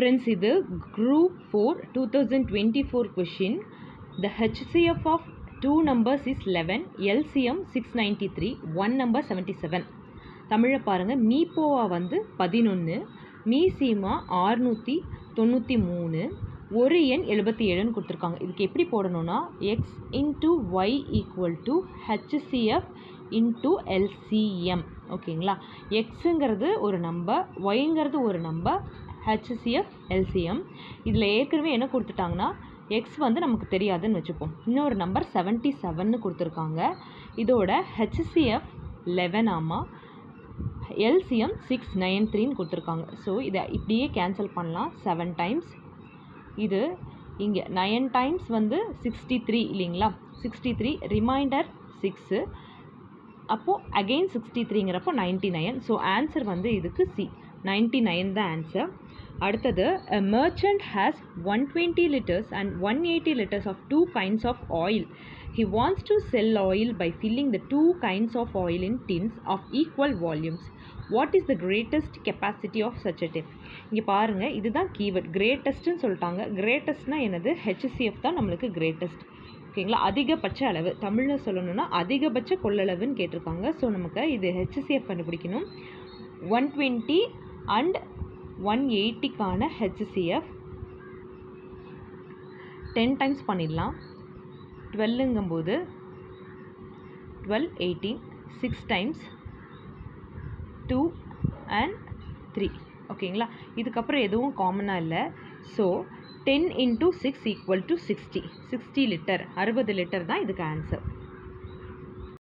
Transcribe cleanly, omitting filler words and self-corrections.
Friends, இது Group 4 2024 question. The HCF of two numbers is 11, LCM 693, one number 77. தமிழை பாருங்க. மீப்போவா வந்து 11, மீசீமா 693, ஒரு எண் 77ன்னு கொடுத்துருக்காங்க. இதுக்கு எப்படி போடணும்னா x into y equal to HCF into LCM. ஓகேங்களா? எக்ஸுங்கிறது ஒரு நம்பர், ஒய்ங்கிறது ஒரு நம்பர், HCF LCM. இதில் ஏற்கனவே என்ன கொடுத்துட்டாங்கன்னா எக்ஸ் வந்து நமக்கு தெரியாதுன்னு வச்சுப்போம். இன்னொரு நம்பர் 77ன்னு கொடுத்துருக்காங்க. இதோட HCF 11 ஆமாம், LCM 693ன்னு கொடுத்துருக்காங்க. ஸோ இதை இப்படியே கேன்சல் பண்ணலாம். 7 டைம்ஸ், இது இங்கே 9 டைம்ஸ் வந்து 63 இல்லைங்களா? 63 ரிமைண்டர் 6, அப்போது அகெயின் 63ங்கிறப்போ 99. ஸோ ஆன்சர் வந்து இதுக்கு சி 99 தான் ஆன்சர். அடுத்தது, a merchant has 120 liters and 180 liters of two kinds of oil. He wants to sell oil by filling the two kinds of oil in tins of equal volumes. What is the greatest capacity of such a tin? இங்கே பாருங்கள், இதுதான் keyword. கிரேட்டஸ்ட்னு சொல்லிட்டாங்க. கிரேட்டஸ்ட்னா என்னது? HCF தான் நம்மளுக்கு greatest. ஓகேங்களா? அதிகபட்ச அளவு, தமிழில் சொல்லணும்னா அதிகபட்ச கொள்ளளவுன்னு கேட்டிருக்காங்க. ஸோ நமக்கு இது HCF கண்டுபிடிக்கணும். 120 அண்ட் 180க்கான HCF 10 டைம்ஸ் பண்ணிடலாம். 12ங்கும்போது 12, 18, 6 டைம்ஸ் 2 and 3. ஓகேங்களா? இதுக்கப்புறம் எதுவும் காமனாக இல்லை. So 10 into 6 equal to 60. 60 litre, 60 litre தான் இதுக்கு ஆன்சர்.